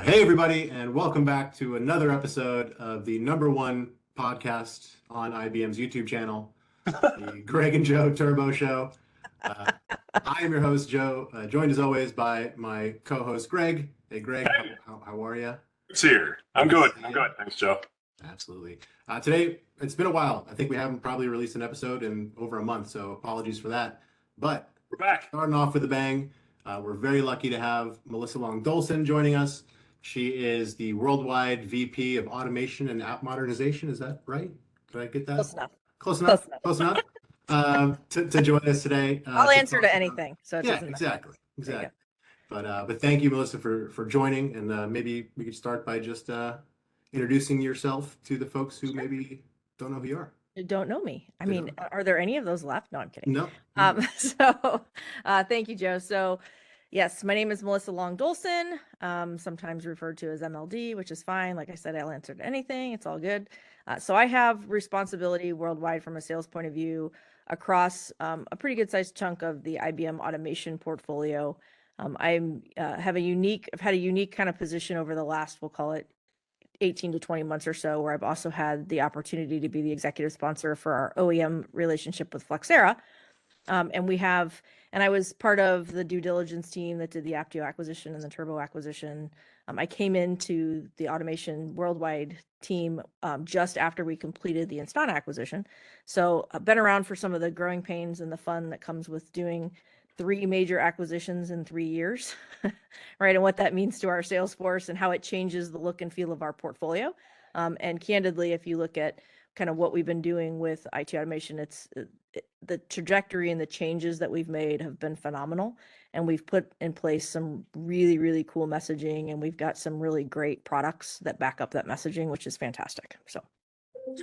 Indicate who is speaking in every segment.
Speaker 1: Hey, everybody, and welcome back to another episode of the number one podcast on IBM's YouTube channel, the Gregg and Joe Turbo Show. Uh, I am your host, Joe, joined as always by my co-host, Greg. Hey, Greg,
Speaker 2: Hey,
Speaker 1: how are you?
Speaker 2: it's here. I'm
Speaker 1: Good to
Speaker 2: good.
Speaker 1: see
Speaker 2: I'm
Speaker 1: you.
Speaker 2: good. Thanks, Joe.
Speaker 1: Absolutely. Today, it's been a while. I think we haven't probably released an episode in over a month, so apologies for that. But
Speaker 2: We're back.
Speaker 1: starting off with a bang, we're very lucky to have Melissa Long Dolson joining us. She is the worldwide VP of Automation and App Modernization. Is that right? Did I get that?
Speaker 3: Close enough.
Speaker 1: Close enough?
Speaker 3: Close enough.
Speaker 1: Close enough? To join us today.
Speaker 3: I'll
Speaker 1: To
Speaker 3: answer
Speaker 1: talk
Speaker 3: to
Speaker 1: about.
Speaker 3: anything, so it
Speaker 1: Yeah,
Speaker 3: doesn't matter.
Speaker 1: exactly.
Speaker 3: There you go.
Speaker 1: Exactly. But thank you, Melissa, for joining. And maybe we could start by just introducing yourself to the folks who
Speaker 3: Sure.
Speaker 1: maybe don't know who you are.
Speaker 3: You don't know me. I
Speaker 1: They
Speaker 3: mean,
Speaker 1: don't.
Speaker 3: are there any of those left? No, I'm kidding.
Speaker 1: No.
Speaker 3: Thank you, Joe. So, yes, my name is Melissa Long Dolson, sometimes referred to as MLD, which is fine. Like I said, I'll answer to anything. It's all good. So I have responsibility worldwide from a sales point of view across a pretty good sized chunk of the IBM automation portfolio. I've had a unique kind of position over the last, we'll call it 18 to 20 months or so, where I've also had the opportunity to be the executive sponsor for our OEM relationship with Flexera. And I was part of the due diligence team that did the Aptio acquisition and the Turbo acquisition. I came into the automation worldwide team just after we completed the Instana acquisition. So I've been around for some of the growing pains and the fun that comes with doing 3 major acquisitions in 3 years, right? And what that means to our sales force and how it changes the look and feel of our portfolio. And candidly, if you look at kind of what we've been doing with IT automation, the trajectory and the changes that we've made have been phenomenal. And we've put in place some really, really cool messaging, and we've got some really great products that back up that messaging, which is fantastic. So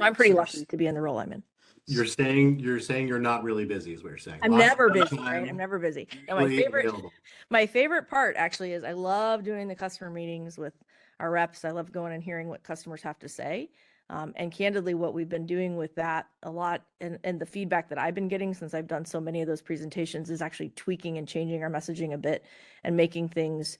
Speaker 3: I'm pretty lucky to be in the role I'm in.
Speaker 1: You're saying you're not really busy, is what you're saying.
Speaker 3: I'm
Speaker 1: Lots
Speaker 3: never
Speaker 1: of
Speaker 3: busy,
Speaker 1: time,
Speaker 3: right? I'm never busy. Now,
Speaker 1: usually available.
Speaker 3: my favorite part actually is I love doing the customer meetings with our reps. I love going and hearing what customers have to say. And candidly, what we've been doing with that a lot, and the feedback that I've been getting since I've done so many of those presentations, is actually tweaking and changing our messaging a bit and making things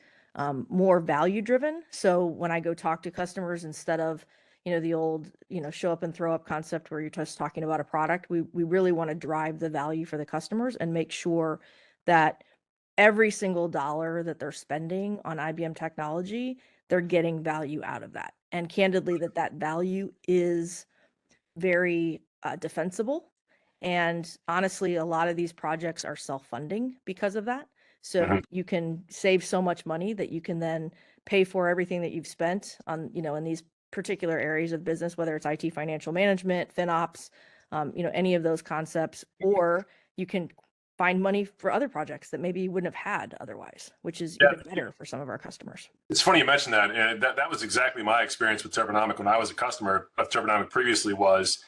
Speaker 3: more value driven. So when I go talk to customers, instead of the old, show up and throw up concept where you're just talking about a product, we really want to drive the value for the customers and make sure that every single dollar that they're spending on IBM technology, they're getting value out of that. And candidly, that value is very defensible. And honestly, a lot of these projects are self-funding because of that. So you can save so much money that you can then pay for everything that you've spent on, in these particular areas of business, whether it's IT financial management, FinOps, any of those concepts, or you can find money for other projects that maybe you wouldn't have had otherwise, which is even better for some of our customers.
Speaker 2: It's funny you mentioned that. And that was exactly my experience with Turbonomic when I was a customer of Turbonomic previously was,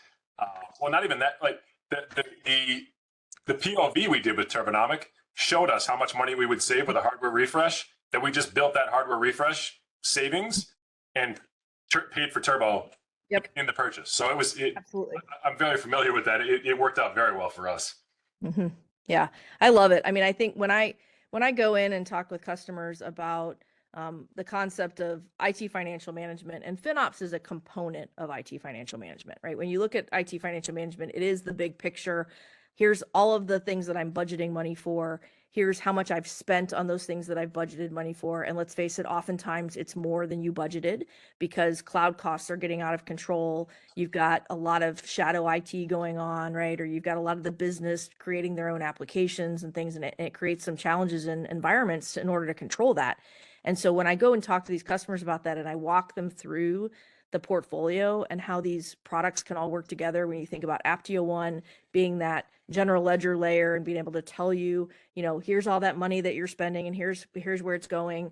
Speaker 2: well, not even that, like the POV we did with Turbonomic showed us how much money we would save with a hardware refresh, that we just built that hardware refresh savings and paid for Turbo in the purchase. So
Speaker 3: Absolutely.
Speaker 2: I'm very familiar with that. It worked out very well for us.
Speaker 3: Mm-hmm. Yeah, I love it. I mean, I think when I go in and talk with customers about the concept of IT financial management, and FinOps is a component of IT financial management, right? When you look at IT financial management, it is the big picture. Here's all of the things that I'm budgeting money for. Here's how much I've spent on those things that I've budgeted money for. And let's face it, oftentimes it's more than you budgeted because cloud costs are getting out of control. You've got a lot of shadow IT going on, right? Or you've got a lot of the business creating their own applications and things, and it creates some challenges in environments in order to control that. And so when I go and talk to these customers about that and I walk them through the portfolio and how these products can all work together, when you think about Aptio One being that general ledger layer and being able to tell you, here's all that money that you're spending and here's where it's going.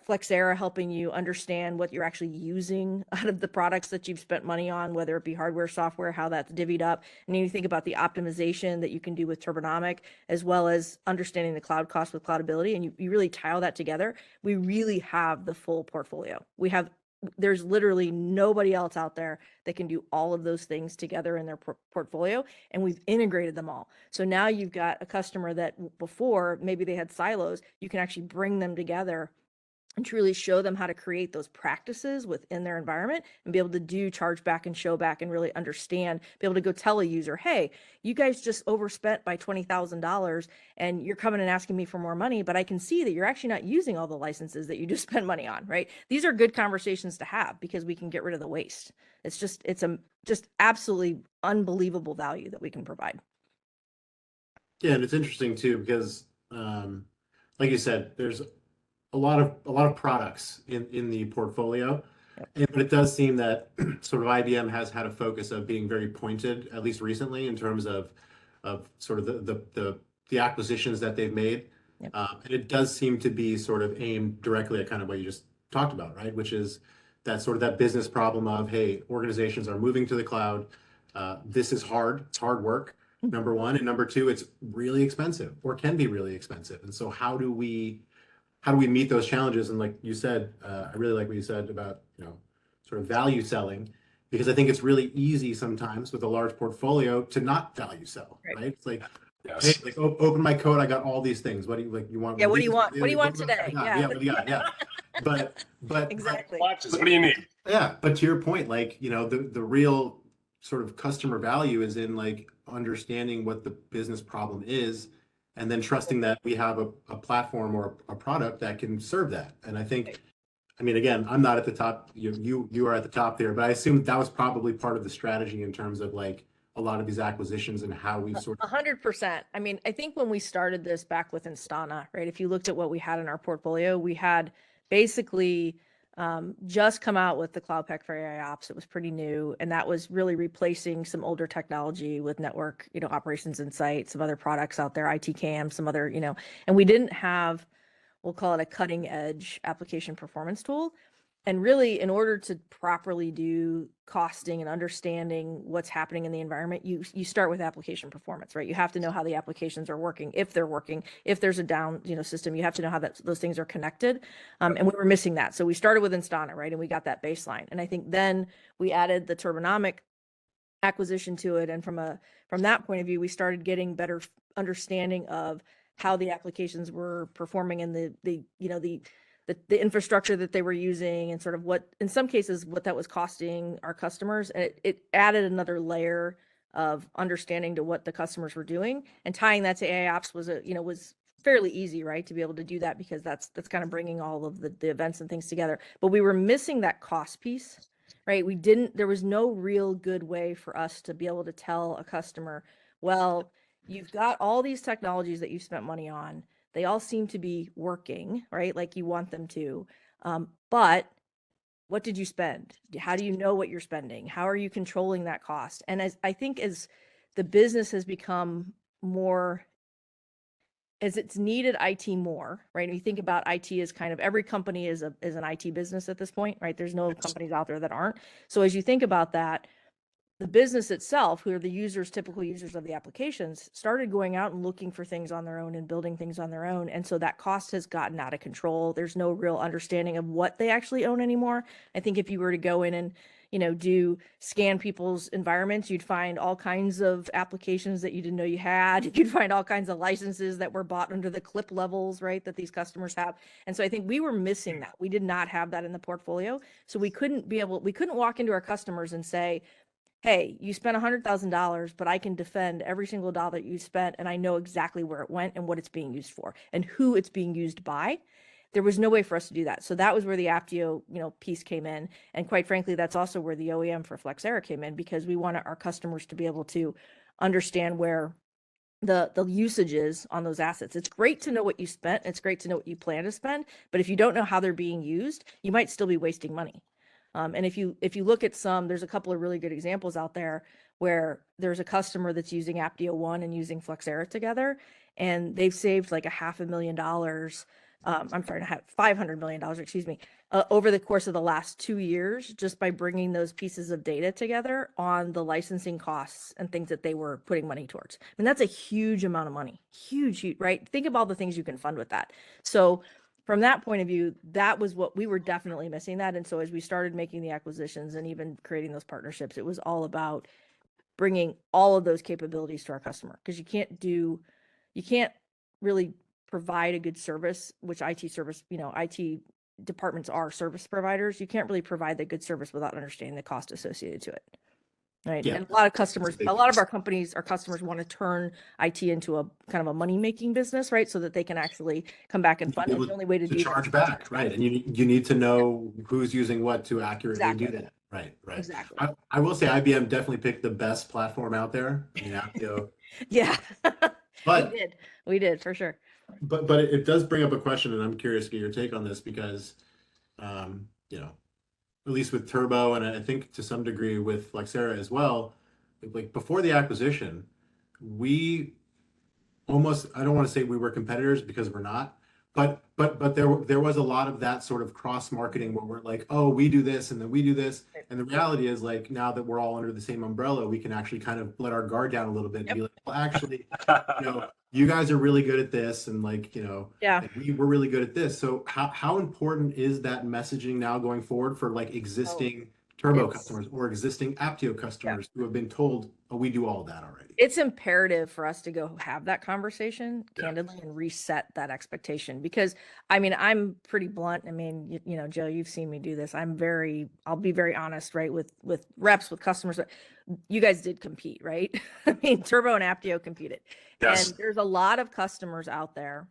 Speaker 3: Flexera helping you understand what you're actually using out of the products that you've spent money on, whether it be hardware, software, how that's divvied up. And then you think about the optimization that you can do with Turbonomic, as well as understanding the cloud cost with Cloudability, and you really tile that together. We really have the full portfolio. There's literally nobody else out there that can do all of those things together in their portfolio, and we've integrated them all. So now you've got a customer that before maybe they had silos, you can actually bring them together and truly show them how to create those practices within their environment and be able to do charge back and show back and really understand, be able to go tell a user, hey, you guys just overspent by $20,000 and you're coming and asking me for more money, but I can see that you're actually not using all the licenses that you just spent money on, right? These are good conversations to have because we can get rid of the waste. It's a just absolutely unbelievable value that we can provide.
Speaker 1: Yeah, and it's interesting too because, like you said, there's a lot of products in the portfolio, but it does seem that sort of IBM has had a focus of being very pointed, at least recently, in terms of sort of the acquisitions that they've made,
Speaker 3: Yep.
Speaker 1: and it does seem to be sort of aimed directly at kind of what you just talked about, right? Which is that sort of that business problem of, hey, organizations are moving to the cloud. This is hard. It's hard work. Number one, and number two, it's really expensive or can be really expensive. And so how do we meet those challenges? And like you said, I really like what you said about, sort of value selling, because I think it's really easy sometimes with a large portfolio to not value sell, right? It's like, hey,
Speaker 2: Yes.
Speaker 1: like open my code, I got all these things. What do you like? You want?
Speaker 3: Yeah,
Speaker 1: one
Speaker 3: what
Speaker 1: of
Speaker 3: do you
Speaker 1: these?
Speaker 3: want? What do you want
Speaker 1: What
Speaker 3: today?
Speaker 1: got?
Speaker 3: Yeah.
Speaker 1: What do you got? Yeah. But
Speaker 3: Exactly.
Speaker 2: Watches. What do you need?
Speaker 1: yeah, but to your point, like, the real sort of customer value is in like understanding what the business problem is and then trusting that we have a platform or a product that can serve that. And I think, I mean, again, I'm not at the top, you are at the top there, but I assume that was probably part of the strategy in terms of like a lot of these acquisitions and how we've sort of
Speaker 3: 100%. I mean, I think when we started this back with Instana, right? If you looked at what we had in our portfolio, we had basically just come out with the Cloud Pak for AI Ops. It was pretty new, and that was really replacing some older technology with network, operations insight, some other products out there, IT Cam, some other, and we didn't have, we'll call it a cutting edge application performance tool. And really, in order to properly do costing and understanding what's happening in the environment, you start with application performance, right? You have to know how the applications are working, if they're working, if there's a down, system, you have to know how those things are connected. And we were missing that. So we started with Instana, right? And we got that baseline. And I think then we added the Turbonomic acquisition to it. And from that point of view, we started getting better understanding of how the applications were performing and the infrastructure that they were using and sort of what, in some cases, what that was costing our customers. And it added another layer of understanding to what the customers were doing, and tying that to AI ops was fairly easy, right? To be able to do that, because that's kind of bringing all of the events and things together. But we were missing that cost piece, right? There was no real good way for us to be able to tell a customer, well, you've got all these technologies that you've spent money on. They all seem to be working, right? Like you want them to. But what did you spend? How do you know what you're spending? How are you controlling that cost? And I think as the business has become more, as it's needed IT more, right? And you think about IT as kind of every company is an IT business at this point, right? There's no companies out there that aren't. So as you think about that, the business itself, who are the typical users of the applications, started going out and looking for things on their own and building things on their own. And so that cost has gotten out of control. There's no real understanding of what they actually own anymore. I think if you were to go in and, do scan people's environments, you'd find all kinds of applications that you didn't know you had. You'd find all kinds of licenses that were bought under the clip levels, right, that these customers have. And so I think we were missing that. We did not have that in the portfolio. So we couldn't walk into our customers and say, hey, you spent $100,000, but I can defend every single dollar that you spent, and I know exactly where it went and what it's being used for and who it's being used by. There was no way for us to do that. So that was where the Apptio, piece came in. And quite frankly, that's also where the OEM for Flexera came in, because we wanted our customers to be able to understand where the usage is on those assets. It's great to know what you spent. It's great to know what you plan to spend. But if you don't know how they're being used, you might still be wasting money. And if you look at there's a couple of really good examples out there where there's a customer that's using Apptio 1 and using Flexera together, and they've saved like $500,000. I'm sorry, $500 million, excuse me, over the course of the last 2 years, just by bringing those pieces of data together on the licensing costs and things that they were putting money towards. I mean, that's a huge amount of money, huge, right? Think of all the things you can fund with that. So from that point of view, that was what we were definitely missing that. And so as we started making the acquisitions and even creating those partnerships, it was all about bringing all of those capabilities to our customer, because you can't really provide a good service, which IT service, IT departments are service providers, you can't really provide the good service without understanding the cost associated to it. Right.
Speaker 1: Yeah.
Speaker 3: And a lot of
Speaker 1: That's
Speaker 3: customers,
Speaker 1: big
Speaker 3: a lot of our customers want to turn IT into a kind of a money-making business, right? So that they can actually come back and
Speaker 1: be
Speaker 3: fund it.
Speaker 1: able
Speaker 3: The only way to
Speaker 1: to
Speaker 3: do
Speaker 1: charge
Speaker 3: that.
Speaker 1: back, right? And you need to know who's using what to accurately do
Speaker 3: Exactly.
Speaker 1: that. Right, right.
Speaker 3: Exactly.
Speaker 1: I will say IBM definitely picked the best platform out there. I mean,
Speaker 3: Yeah. We
Speaker 1: but
Speaker 3: did. We did for sure.
Speaker 1: but it does bring up a question, and I'm curious to get your take on this because, at least with Turbo, and I think to some degree with Flexera as well, like before the acquisition, we almost, I don't want to say we were competitors because we're not, but there was a lot of that sort of cross marketing where we're like, oh, we do this and then we do this. And the reality is, like, now that we're all under the same umbrella, we can actually kind of let our guard down a little bit and be like, well, actually, you guys are really good at this, and
Speaker 3: Yeah.
Speaker 1: like we're really good at this. So how important is that messaging now going forward for like existing Turbo customers or existing Aptio customers who have been told, oh, we do all of that already?
Speaker 3: It's imperative for us to go have that conversation
Speaker 1: Yeah.
Speaker 3: candidly and reset that expectation, because I mean, I'm pretty blunt. I mean, Joe, you've seen me do this. I'll be very honest, right? With reps, with customers, you guys did compete, right? I mean, Turbo and Aptio competed.
Speaker 2: Yes.
Speaker 3: And there's a lot of customers out there.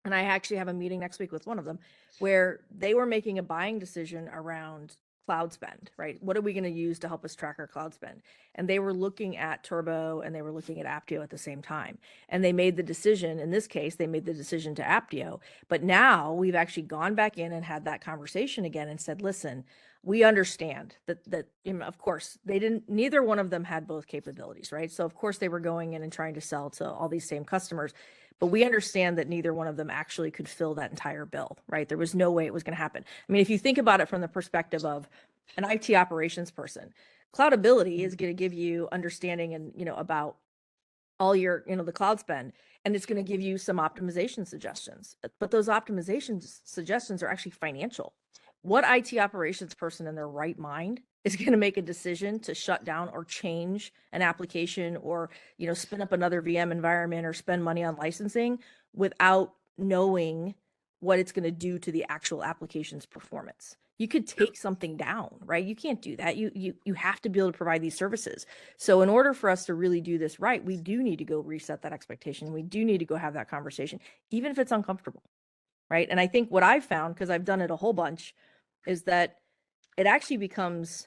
Speaker 3: And I actually have a meeting next week with one of them where they were making a buying decision around cloud spend, right? What are we going to use to help us track our cloud spend? And they were looking at Turbo and they were looking at Aptio at the same time. And they made the decision, in this case, they made the decision to Aptio. But now we've actually gone back in and had that conversation again and said, listen, we understand that of course neither one of them had both capabilities, right? So of course they were going in and trying to sell to all these same customers, but we understand that neither one of them actually could fill that entire bill, right? There was no way it was going to happen. I mean, if you think about it from the perspective of an IT operations person, Cloudability is going to give you understanding and, about all your, the cloud spend, and it's going to give you some optimization suggestions. But those optimization suggestions are actually financial. What IT operations person in their right mind is going to make a decision to shut down or change an application or, spin up another VM environment or spend money on licensing without knowing what it's going to do to the actual application's performance? You could take something down, right? You can't do that. You have to be able to provide these services. So in order for us to really do this right, we do need to go reset that expectation. We do need to go have that conversation, even if it's uncomfortable, right? And I think what I've found, because I've done it a whole bunch, is that it actually becomes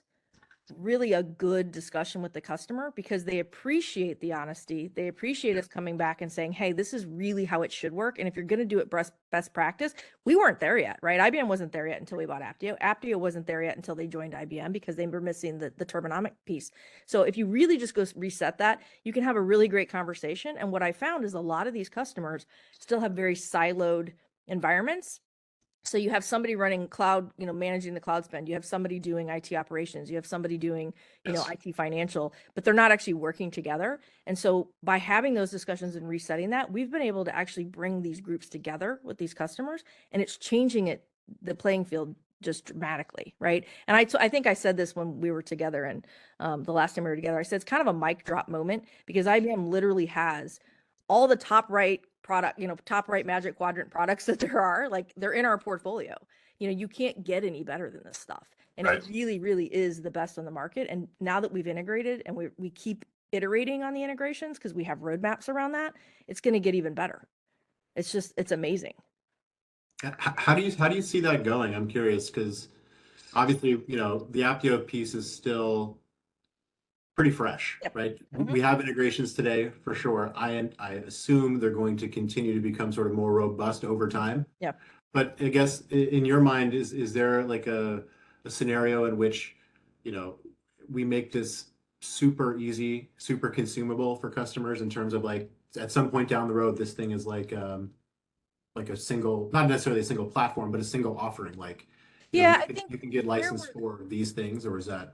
Speaker 3: really a good discussion with the customer because they appreciate the honesty. They appreciate us coming back and saying, hey, this is really how it should work. And if you're going to do it best practice, we weren't there yet, right? IBM wasn't there yet until we bought Aptio. Aptio wasn't there yet until they joined IBM because they were missing the Turbonomic piece. So if you really just go reset that, you can have a really great conversation. And what I found is a lot of these customers still have very siloed environments. So you have somebody running cloud, managing the cloud spend. You have somebody doing IT operations. You have somebody doing,
Speaker 2: Yes.
Speaker 3: IT financial, but they're not actually working together. And so by having those discussions and resetting that, we've been able to actually bring these groups together with these customers, and it's changing the playing field just dramatically, right? And I think I said this when we were together, and the last time we were together, I said it's kind of a mic drop moment because IBM literally has all the top right product, top right magic quadrant products that there are, like they're in our portfolio. You can't get any better than this stuff. And
Speaker 2: Right.
Speaker 3: it really, really is the best on the market. And now that we've integrated and we keep iterating on the integrations because we have roadmaps around that, it's going to get even better. It's amazing.
Speaker 1: How do you see that going? I'm curious because obviously, the Aptio piece is still pretty fresh,
Speaker 3: Yep.
Speaker 1: right?
Speaker 3: Mhm.
Speaker 1: We have integrations today for sure. I assume they're going to continue to become sort of more robust over time.
Speaker 3: Yeah.
Speaker 1: But I guess in your mind, is there like a scenario in which, we make this super easy, super consumable for customers in terms of like at some point down the road, this thing is like a single, not necessarily a single platform, but a single offering. Like,
Speaker 3: Yeah, I think
Speaker 1: you can get licensed for these things, or is that?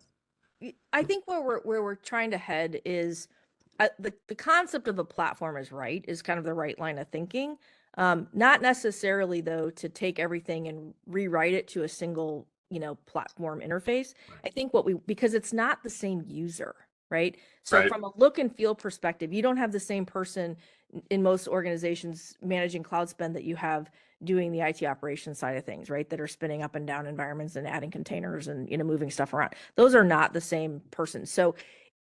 Speaker 3: I think where we're trying to head is the concept of a platform is kind of the right line of thinking. Not necessarily though to take everything and rewrite it to a single, platform interface.
Speaker 1: Right.
Speaker 3: I think because it's not the same user, right? So
Speaker 2: Right.
Speaker 3: from a look and feel perspective, you don't have the same person in most organizations managing cloud spend that you have, doing the IT operations side of things, right? That are spinning up and down environments and adding containers and, moving stuff around. Those are not the same person. So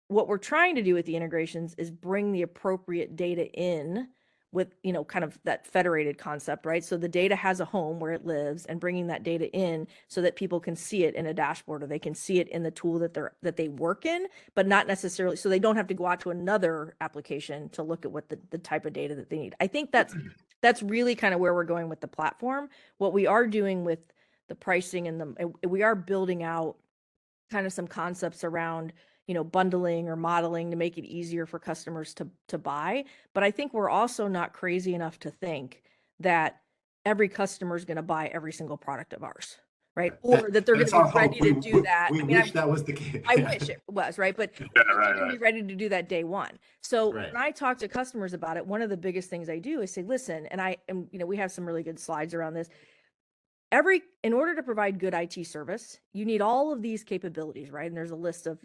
Speaker 3: what we're trying to do with the integrations is bring the appropriate data in with, kind of that federated concept, right? So the data has a home where it lives, and bringing that data in so that people can see it in a dashboard, or they can see it in the tool that they work in, but not necessarily, so they don't have to go out to another application to look at what the type of data that they need. I think that's really kind of where we're going with the platform. What we are doing with the pricing and we are building out kind of some concepts around, bundling or modeling to make it easier for customers to buy. But I think we're also not crazy enough to think that every customer is going to buy every single product of ours, right? Or that they're going to be ready to do that.
Speaker 1: We wish that was the case.
Speaker 3: I wish it was, right? But
Speaker 2: Yeah,
Speaker 3: they're going to be ready to do that day one. So
Speaker 1: Right.
Speaker 3: when I talk to customers about it, one of the biggest things I do is say, listen, and we have some really good slides around this. In order to provide good IT service, you need all of these capabilities, right? And there's a list of,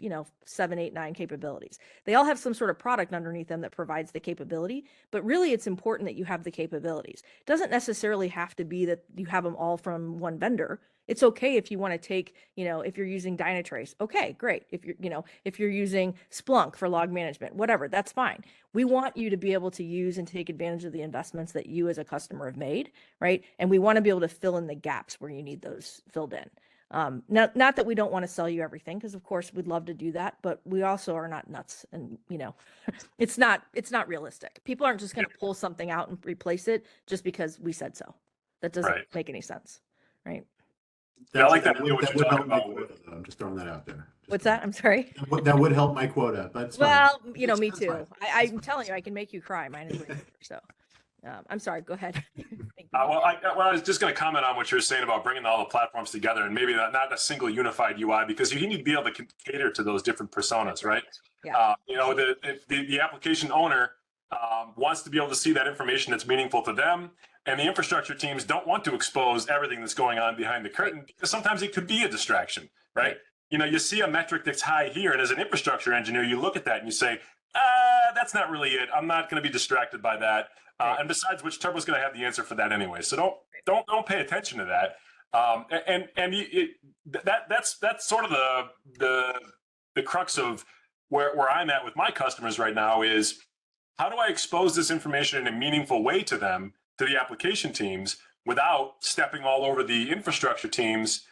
Speaker 3: 7, 8, 9 capabilities. They all have some sort of product underneath them that provides the capability, but really it's important that you have the capabilities. It doesn't necessarily have to be that you have them all from one vendor. It's okay if you want to take, if you're using Dynatrace, okay, great. If you're using Splunk for log management, whatever, that's fine. We want you to be able to use and take advantage of the investments that you as a customer have made, right? And we want to be able to fill in the gaps where you need those filled in. Not that we don't want to sell you everything, because of course we'd love to do that, but we also are not nuts, and it's not realistic. People aren't just going to pull something out and replace it just because we said so. That doesn't make any sense, right?
Speaker 2: Yeah, I like that.
Speaker 1: That would help my quota, though. I'm just throwing that out there.
Speaker 3: What's that? I'm sorry.
Speaker 1: That would help my quota, but it's fine.
Speaker 3: Well, me
Speaker 1: That's
Speaker 3: too.
Speaker 1: fine.
Speaker 3: I'm telling you, I can make you cry. Mine is way better, so. I'm sorry. Go ahead.
Speaker 2: I was just going to comment on what you were saying about bringing all the platforms together, and maybe not a single unified UI, because you need to be able to cater to those different personas, right?
Speaker 3: Yeah.
Speaker 2: The application owner wants to be able to see that information that's meaningful to them, and the infrastructure teams don't want to expose everything that's going on behind the curtain, because sometimes it could be a distraction, right? You see a metric that's high here, and as an infrastructure engineer, you look at that and you say, that's not really it. I'm not going to be distracted by that. And besides which, Turbo's going to have the answer for that anyway. So don't pay attention to that. That's sort of the crux of where I'm at with my customers right now is, how do I expose this information in a meaningful way to them, to the application teams, without stepping all over the infrastructure teams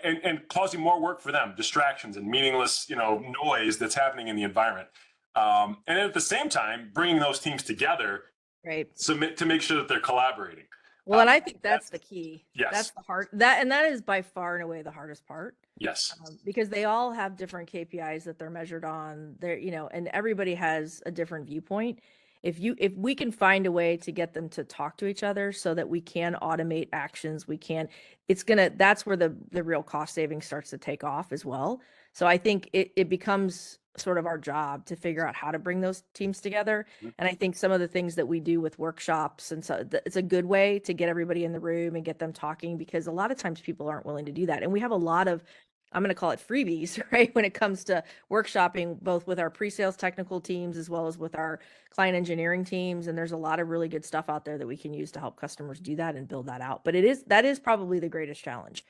Speaker 2: and causing more work for them, distractions and meaningless noise that's happening in the environment. And at the same time, bringing those teams together, to make sure that they're collaborating.
Speaker 3: Well, and I think that's the key.
Speaker 2: Yes.
Speaker 3: That's the hard, that is by far and away the hardest part.
Speaker 2: Yes.
Speaker 3: Because they all have different KPIs that they're measured on. And everybody has a different viewpoint. If we can find a way to get them to talk to each other so that we can automate actions, that's where the real cost saving starts to take off as well. So I think it becomes sort of our job to figure out how to bring those teams together. And I think some of the things that we do with workshops, and so it's a good way to get everybody in the room and get them talking, because a lot of times people aren't willing to do that. And we have a lot of, I'm going to call it freebies, right? When it comes to workshopping, both with our pre-sales technical teams as well as with our client engineering teams. And there's a lot of really good stuff out there that we can use to help customers do that and build that out. But that is probably the greatest challenge.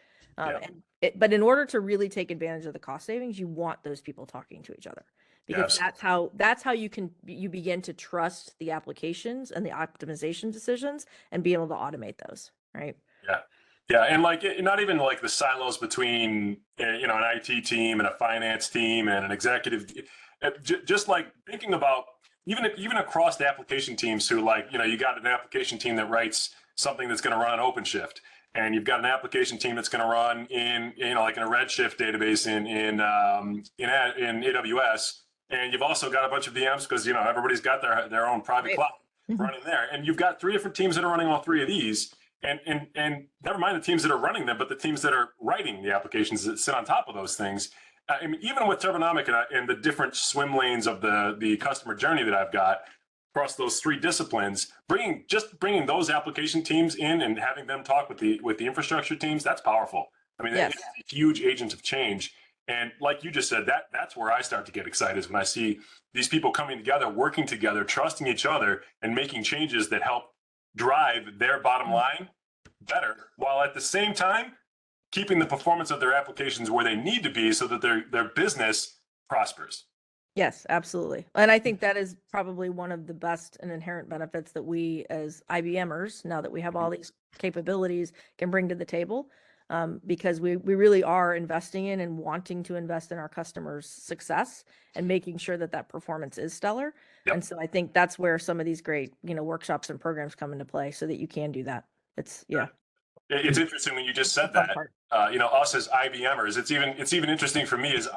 Speaker 3: But in order to really take advantage of the cost savings, you want those people talking to each other, because that's how you begin to trust the applications and the optimization decisions and be able to automate those, right?
Speaker 2: Yeah, and not even like the silos between an IT team and a finance team and an executive, just like thinking about even across the application teams who you got an application team that writes something that's going to run on OpenShift. And you've got an application team that's going to run in a Redshift database in AWS, and you've also got a bunch of VMs because everybody's got their own private cloud running there, and you've got 3 different teams that are running all 3 of these, and never mind the teams that are running them, but the teams that are writing the applications that sit on top of those things. I mean, even with Turbonomic and the different swim lanes of the customer journey that I've got across those 3 disciplines, bringing those application teams in and having them talk with the infrastructure teams, that's powerful. I mean, that's a huge agent of change. And like you just said, that's where I start to get excited, is when I see these people coming together, working together, trusting each other, and making changes that help drive their bottom line better, while at the same time keeping the performance of their applications where they need to be so that their business prospers.
Speaker 3: Yes, absolutely. And I think that is probably one of the best and inherent benefits that we as IBMers, now that we have all these capabilities, can bring to the table. Because we really are investing in and wanting to invest in our customers' success and making sure that that performance is stellar.
Speaker 2: Yep.
Speaker 3: And so I think that's where some of these great, workshops and programs come into play so that you can do that. It's
Speaker 2: interesting when you just said
Speaker 3: the fun
Speaker 2: that.
Speaker 3: part.
Speaker 2: Us as IBMers, it's even interesting for me as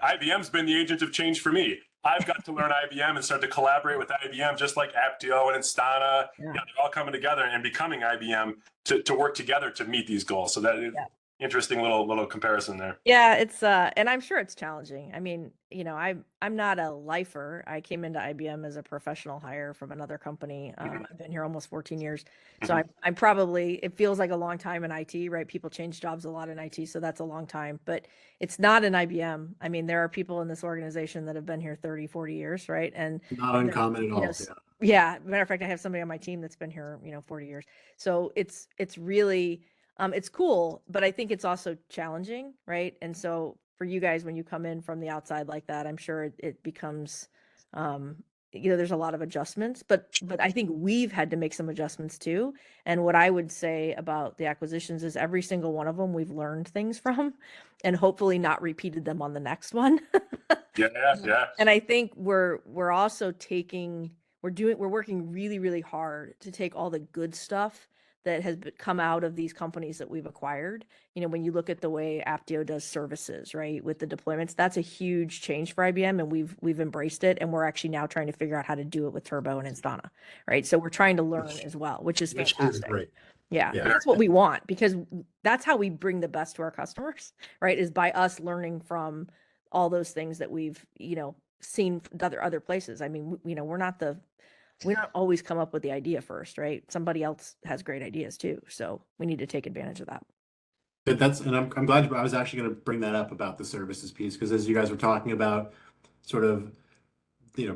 Speaker 2: IBM's been the agent of change for me. I've got to learn IBM and start to collaborate with IBM, just like Apptio and Instana.
Speaker 3: Yeah.
Speaker 2: They're all coming together and becoming IBM to work together to meet these goals. So that is interesting little comparison there.
Speaker 3: Yeah, it's and I'm sure it's challenging. I mean, I'm not a lifer. I came into IBM as a professional hire from another company. I've been here almost 14 years. So I'm probably, it feels like a long time in IT, right? People change jobs a lot in IT, so that's a long time, but it's not in IBM. I mean, there are people in this organization that have been here 30, 40 years, right? And
Speaker 1: Not uncommon at all.
Speaker 3: yeah, matter of fact, I have somebody on my team that's been here, 40 years. So it's really it's cool, but I think it's also challenging, right? And so for you guys, when you come in from the outside like that, I'm sure it becomes, there's a lot of adjustments, but I think we've had to make some adjustments too. And what I would say about the acquisitions is every single one of them we've learned things from, and hopefully not repeated them on the next one.
Speaker 2: Yeah.
Speaker 3: And I think we're also we're working really, really hard to take all the good stuff that has come out of these companies that we've acquired. When you look at the way Apptio does services, right, with the deployments, that's a huge change for IBM, and we've embraced it, and we're actually now trying to figure out how to do it with Turbo and Instana, right? So we're trying to learn as well, which is fantastic.
Speaker 1: Great.
Speaker 3: Yeah, that's what we want, because that's how we bring the best to our customers, right? Is by us learning from all those things that we've, seen other places. I mean, we don't always come up with the idea first, right? Somebody else has great ideas too. So we need to take advantage of that.
Speaker 1: And I'm glad I was actually going to bring that up about the services piece, because as you guys were talking about sort of,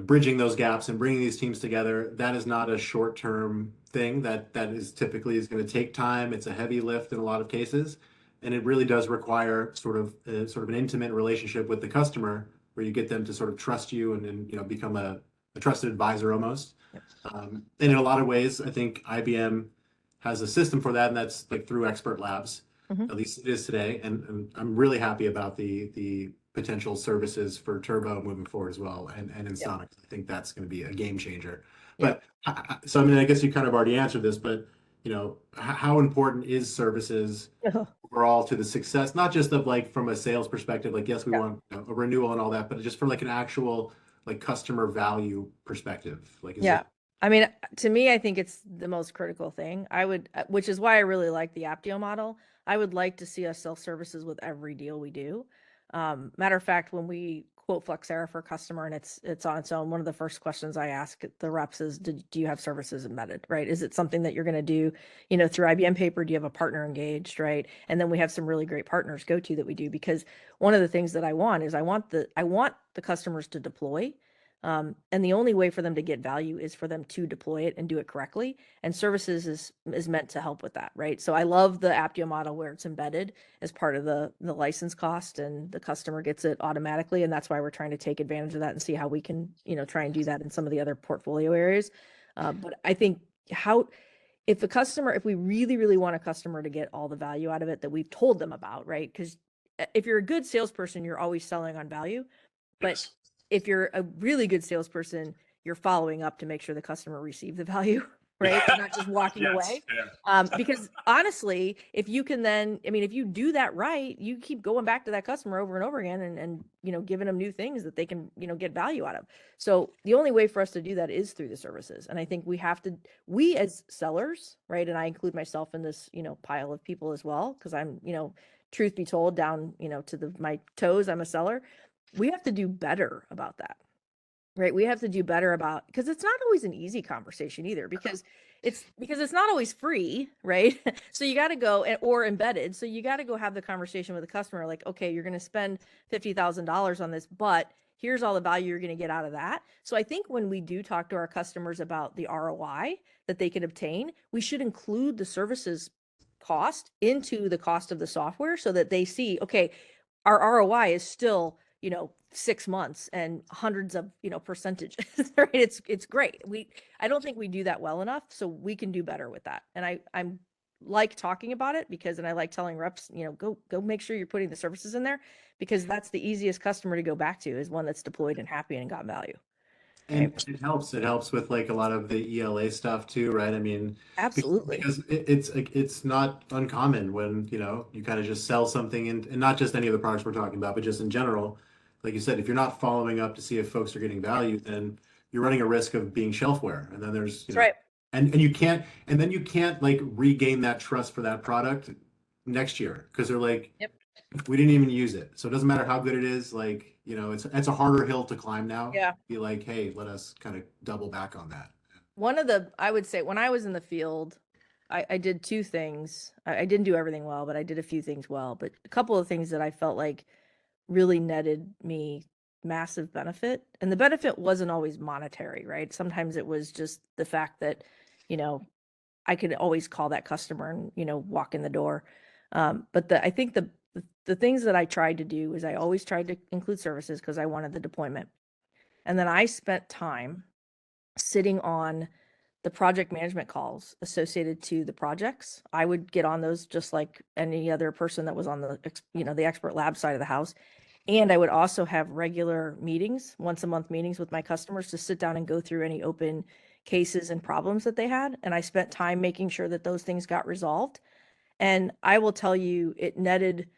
Speaker 1: bridging those gaps and bringing these teams together, that is not a short-term thing. That is typically going to take time. It's a heavy lift in a lot of cases, and it really does require sort of an intimate relationship with the customer, where you get them to sort of trust you and become a trusted advisor almost.
Speaker 3: Yep.
Speaker 1: And in a lot of ways, I think IBM has a system for that, and that's like through expert labs. At least it is today, and I'm really happy about the potential services for Turbo moving forward as well, and Instana. Yep. I think that's going to be a game changer. But so I guess you kind of already answered this, but how important is services overall to the success, not just of like from a sales perspective, like yes, we want a renewal and all that, but just from like an actual like customer value perspective, like
Speaker 3: I mean, to me, I think it's the most critical thing. Which is why I really like the Apptio model. I would like to see us sell services with every deal we do. Matter of fact, when we quote Flexera for a customer and it's on its own, one of the first questions I ask the reps is, do you have services embedded, right? Is it something that you're going to do, through IBM Paper? Do you have a partner engaged, right? And then we have some really great partners that we do, because one of the things that I want is I want the customers to deploy. And the only way for them to get value is for them to deploy it and do it correctly. And services is meant to help with that, right? So I love the Apptio model where it's embedded as part of the license cost, and the customer gets it automatically. And that's why we're trying to take advantage of that and see how we can, try and do that in some of the other portfolio areas. But I think if we really, really want a customer to get all the value out of it that we've told them about, right? Because if you're a good salesperson, you're always selling on value. But if you're a really good salesperson, you're following up to make sure the customer receives the value, right? They're not just walking away. Because honestly, if you can then, if you do that right, you keep going back to that customer over and over again and giving them new things that they can, get value out of. So the only way for us to do that is through the services. And I think we as sellers, right? And I include myself in this, pile of people as well, because I'm, truth be told, down, to my toes, I'm a seller. We have to do better about that, right? We have to do better because it's not always an easy conversation either, because it's not always free, right? So you got to go or embedded. So you got to go have the conversation with the customer, like, okay, you're going to spend $50,000 on this, but here's all the value you're going to get out of that. So I think when we do talk to our customers about the ROI that they can obtain, we should include the services cost into the cost of the software so that they see, okay, our ROI is still, 6 months and hundreds of, percentages, right? It's great. I don't think we do that well enough, so we can do better with that. And I'm like talking about it because, and I like telling reps, go make sure you're putting the services in there, because that's the easiest customer to go back to, is one that's deployed and happy and got value.
Speaker 1: And
Speaker 3: Right?
Speaker 1: it helps with like a lot of the ELA stuff too, right? I mean,
Speaker 3: Absolutely.
Speaker 1: because it's not uncommon when, you kind of just sell something, and not just any of the products we're talking about, but just in general. Like you said, if you're not following up to see if folks are getting value, then you're running a risk of being shelfware. And then there's,
Speaker 3: That's right.
Speaker 1: and you can't, and then you can't like regain that trust for that product next year, because they're like,
Speaker 3: Yep.
Speaker 1: we didn't even use it. So it doesn't matter how good it is. Like, it's a harder hill to climb now.
Speaker 3: Yeah.
Speaker 1: Be like, hey, let us kind of double back on that.
Speaker 3: I would say when I was in the field, I did two things. I didn't do everything well, but I did a few things well. But a couple of things that I felt like really netted me massive benefit. And the benefit wasn't always monetary, right? Sometimes it was just the fact that, you know, I could always call that customer and, walk in the door. But I think the things that I tried to do is I always tried to include services because I wanted the deployment. And then I spent time sitting on the project management calls associated to the projects. I would get on those just like any other person that was on the expert lab side of the house. And I would also have regular meetings, once a month meetings with my customers to sit down and go through any open cases and problems that they had. And I spent time making sure that those things got resolved. And I will tell you, it netted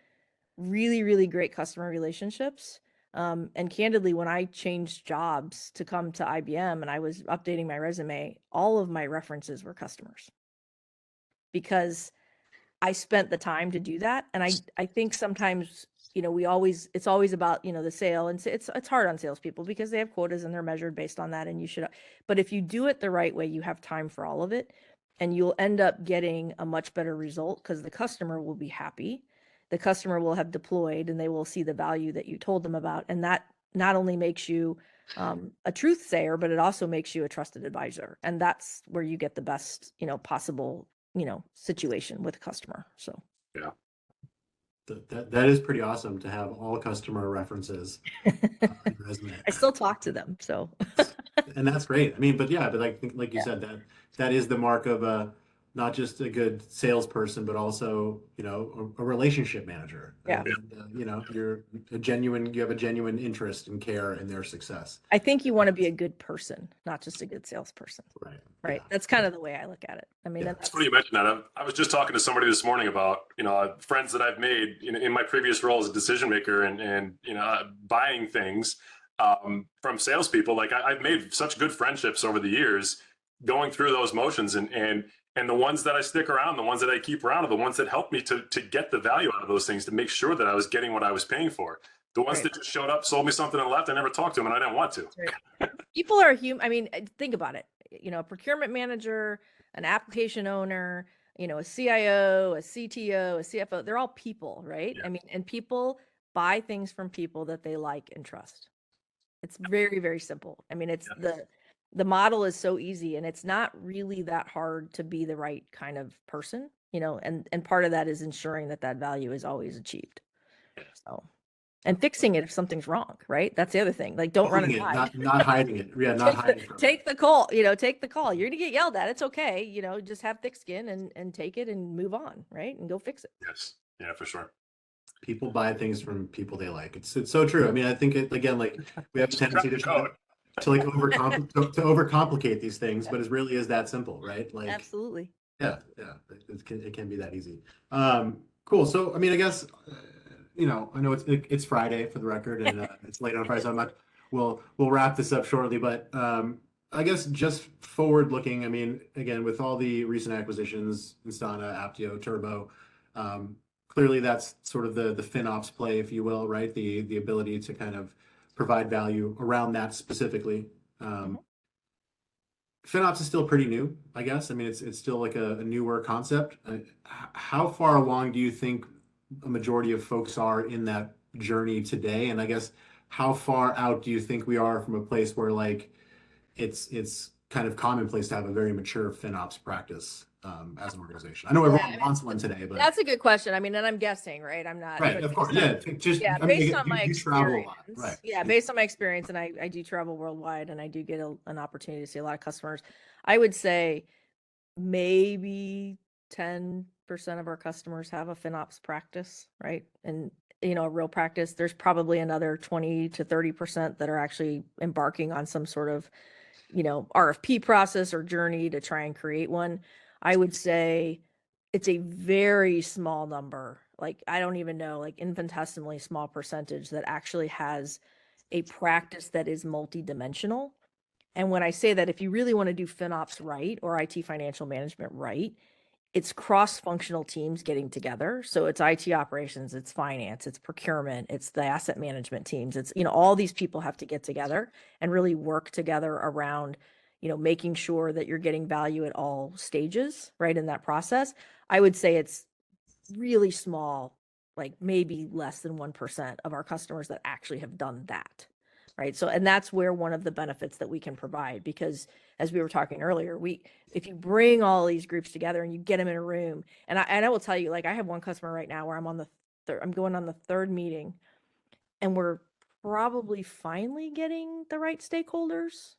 Speaker 3: really, really great customer relationships. And candidly, when I changed jobs to come to IBM and I was updating my resume, all of my references were customers because I spent the time to do that. And I think sometimes, it's always about, the sale, and it's hard on salespeople because they have quotas and they're measured based on that. And but if you do it the right way, you have time for all of it, and you'll end up getting a much better result because the customer will be happy. The customer will have deployed and they will see the value that you told them about. And that not only makes you a truth sayer, but it also makes you a trusted advisor. And that's where you get the best, possible, situation with a customer. So,
Speaker 2: Yeah.
Speaker 1: That is pretty awesome to have all customer references on your resume.
Speaker 3: I still talk to them. So,
Speaker 1: And that's great. I mean, but yeah, but like you
Speaker 3: Yeah.
Speaker 1: said, that is the mark of not just a good salesperson, but also, a relationship manager.
Speaker 3: Yeah.
Speaker 1: And, you have a genuine interest and care in their success.
Speaker 3: I think you want to be a good person, not just a good salesperson.
Speaker 1: Right.
Speaker 3: Right.
Speaker 1: Yeah.
Speaker 3: That's kind of the way I look at it. I mean,
Speaker 1: Yeah.
Speaker 3: and
Speaker 2: It's funny you mentioned that. I was just talking to somebody this morning about, friends that I've made in my previous role as a decision maker and buying things from salespeople. Like I've made such good friendships over the years going through those motions, and the ones that I stick around, the ones that I keep around are the ones that helped me to get the value out of those things, to make sure that I was getting what I was paying for. The ones
Speaker 3: Right.
Speaker 2: that just showed up, sold me something and left, I never talked to them and I didn't want to.
Speaker 3: Right. People are human. I mean, think about it. A procurement manager, an application owner, a CIO, a CTO, a CFO, they're all people, right?
Speaker 2: Yeah.
Speaker 3: I mean, and people buy things from people that they like and trust. It's very, very simple. I mean, it's the model is so easy, and it's not really that hard to be the right kind of person, and part of that is ensuring that value is always achieved. So, and fixing it if something's wrong, right? That's the other thing. Like, don't run and
Speaker 1: Owning it,
Speaker 3: hide.
Speaker 1: not hiding it. Yeah, not hiding from it.
Speaker 3: Take the call, take the call. You're gonna get yelled at. It's okay. Just have thick skin and take it and move on, right? And go fix it.
Speaker 2: Yes. Yeah, for sure.
Speaker 1: People buy things from people they like. It's so true. I mean, I think again, like we have a tendency to try to like overcomplicate these things, but it really is that simple, right? Like,
Speaker 3: Absolutely.
Speaker 1: yeah, it can be that easy. Cool. So, I mean, I guess, I know it's Friday for the record, and it's late on Friday, so we'll wrap this up shortly. But I guess just forward looking, I mean, again, with all the recent acquisitions, Instana, Apptio, Turbo, clearly that's sort of the FinOps play, if you will, right? The ability to kind of provide value around that specifically. FinOps is still pretty new, I guess. I mean, it's still like a newer concept. How far along do you think a majority of folks are in that journey today? And I guess how far out do you think we are from a place where like it's kind of commonplace to have a very mature FinOps practice as an organization. I know everyone wants one today, but
Speaker 3: that's a good question. I mean, and I'm guessing, right? I'm not
Speaker 1: right, of course, yeah. Just
Speaker 3: yeah,
Speaker 1: I mean,
Speaker 3: based on my
Speaker 1: you travel a
Speaker 3: experience.
Speaker 1: lot, right?
Speaker 3: Yeah, based on my experience, and I do travel worldwide, and I do get an opportunity to see a lot of customers. I would say maybe 10% of our customers have a FinOps practice, right? And a real practice. There's probably another 20 to 30% that are actually embarking on some sort of RFP process or journey to try and create one. I would say it's a very small number. Like, I don't even know, like infinitesimally small percentage that actually has a practice that is multidimensional. And when I say that, if you really want to do FinOps right or IT financial management right, it's cross-functional teams getting together. So it's IT operations, it's finance, it's procurement, it's the asset management teams. It's, all these people have to get together and really work together around, making sure that you're getting value at all stages, right, in that process. I would say it's really small, like maybe less than 1% of our customers that actually have done that. Right. So, and that's where one of the benefits that we can provide, because as we were talking earlier, if you bring all these groups together and you get them in a room, and I will tell you, like, I have one customer right now where I'm going on the third meeting, and we're probably finally getting the right stakeholders.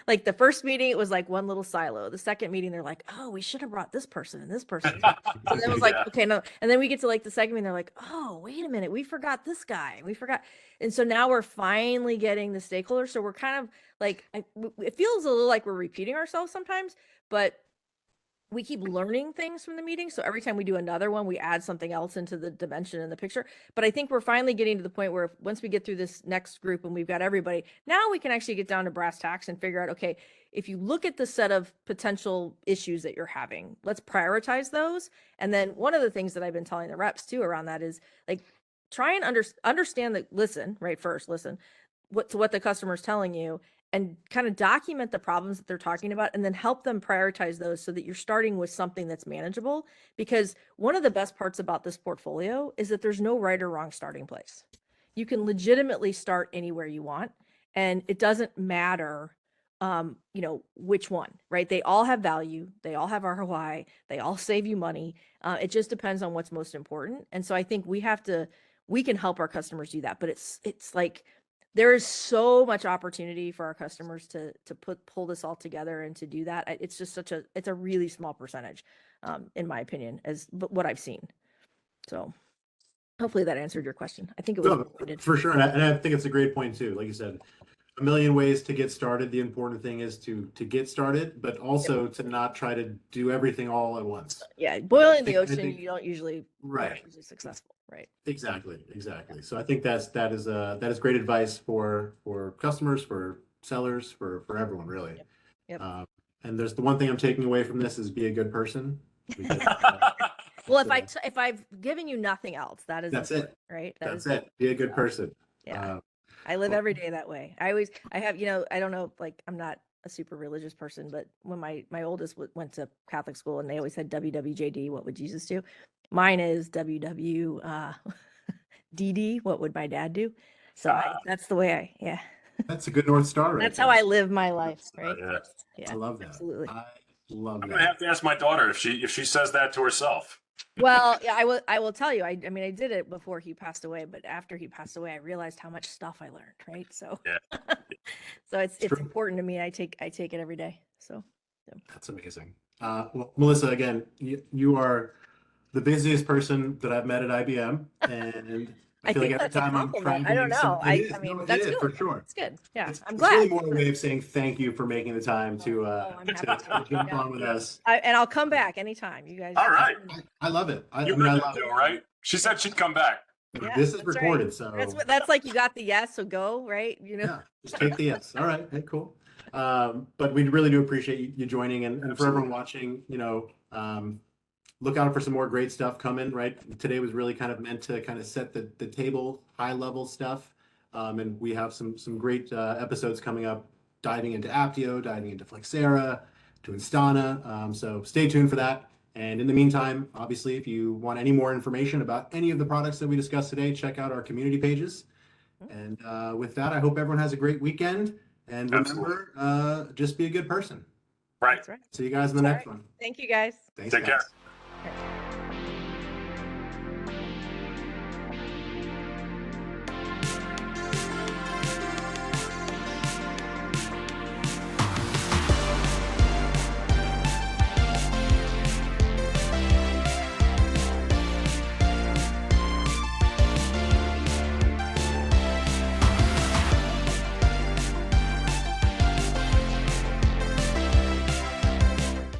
Speaker 3: Like the first meeting, it was like one little silo. The second meeting, they're like, oh, we should have brought this person and this person. So then it was like, okay, no. And then we get to like the second meeting, they're like, oh, wait a minute, we forgot this guy. We forgot. And so now we're finally getting the stakeholders. So we're kind of like, it feels a little like we're repeating ourselves sometimes, but we keep learning things from the meeting. So every time we do another one, we add something else into the dimension in the picture. But I think we're finally getting to the point where once we get through this next group and we've got everybody, now we can actually get down to brass tacks and figure out, okay, if you look at the set of potential issues that you're having, let's prioritize those. And then one of the things that I've been telling the reps too around that is like, try and understand that, listen, right? First, listen what the customer's telling you, and kind of document the problems that they're talking about, and then help them prioritize those so that you're starting with something that's manageable. Because one of the best parts about this portfolio is that there's no right or wrong starting place. You can legitimately start anywhere you want, and it doesn't matter which one, right? They all have value, they all have ROI, they all save you money. It just depends on what's most important. And so I think we can help our customers do that, but it's like, there is so much opportunity for our customers to pull this all together and to do that. It's just it's a really small percentage, in my opinion, but what I've seen. So hopefully that answered your question. I think it was
Speaker 1: for sure. And I think it's a great point too. Like you said, a million ways to get started. The important thing is to get started, but also to not try to do everything all at once.
Speaker 3: Yeah, boiling the ocean, you don't usually usually successful. Right.
Speaker 1: Exactly. So I think that is great advice for customers, for sellers, for everyone really.
Speaker 3: Yep.
Speaker 1: And there's the one thing I'm taking away from this is be a good person. Because,
Speaker 3: well, if I've given you nothing else, that's it, right?
Speaker 1: That's it. Be a good person.
Speaker 3: Yeah. I live every day that way. I have, I don't know, like, I'm not a super religious person, but when my oldest went to Catholic school and they always said WWJD, what would Jesus do? Mine is DD, what would my dad do? So that's the way
Speaker 1: That's a good North Star, right?
Speaker 3: That's how I live my life, right?
Speaker 1: Yeah. I love that.
Speaker 3: Absolutely.
Speaker 1: I love that.
Speaker 2: I'm gonna have to ask my daughter if she says that to herself.
Speaker 3: Well, yeah, I will tell you. I mean, I did it before he passed away, but after he passed away, I realized how much stuff I learned, right? So so it's important to me. I take it every day. So
Speaker 1: that's amazing. Well, Melissa, again, you are the busiest person that I've met at IBM, and I feel like every time I'm trying to make something, it is for sure.
Speaker 3: It's good. Yeah,
Speaker 1: I'm glad. It's really more a way of saying thank you for making the time to jump on with us.
Speaker 3: And I'll come back anytime, you guys.
Speaker 2: All right.
Speaker 1: I love it. I
Speaker 2: love it, right? She said she'd come back.
Speaker 1: Yeah, this is recorded,
Speaker 3: right.
Speaker 1: so
Speaker 3: that's like you got the yes, so go, right?
Speaker 1: Yeah, just take the yes. All right, hey, cool. But we really do appreciate you joining, and for everyone watching, look out for some more great stuff coming. Right, today was really kind of meant to kind of set the table, high level stuff, and we have some great episodes coming up, diving into Apptio, diving into Flexera, to Instana. So stay tuned for that. And in the meantime, obviously, if you want any more information about any of the products that we discussed today, check out our community pages. And with that, I hope everyone has a great weekend. And
Speaker 2: Absolutely.
Speaker 1: remember, just be a good person.
Speaker 2: Right.
Speaker 3: That's right.
Speaker 1: See you guys in the next one.
Speaker 3: Thank you, guys.
Speaker 1: Thanks,
Speaker 2: Take
Speaker 1: guys.
Speaker 2: care.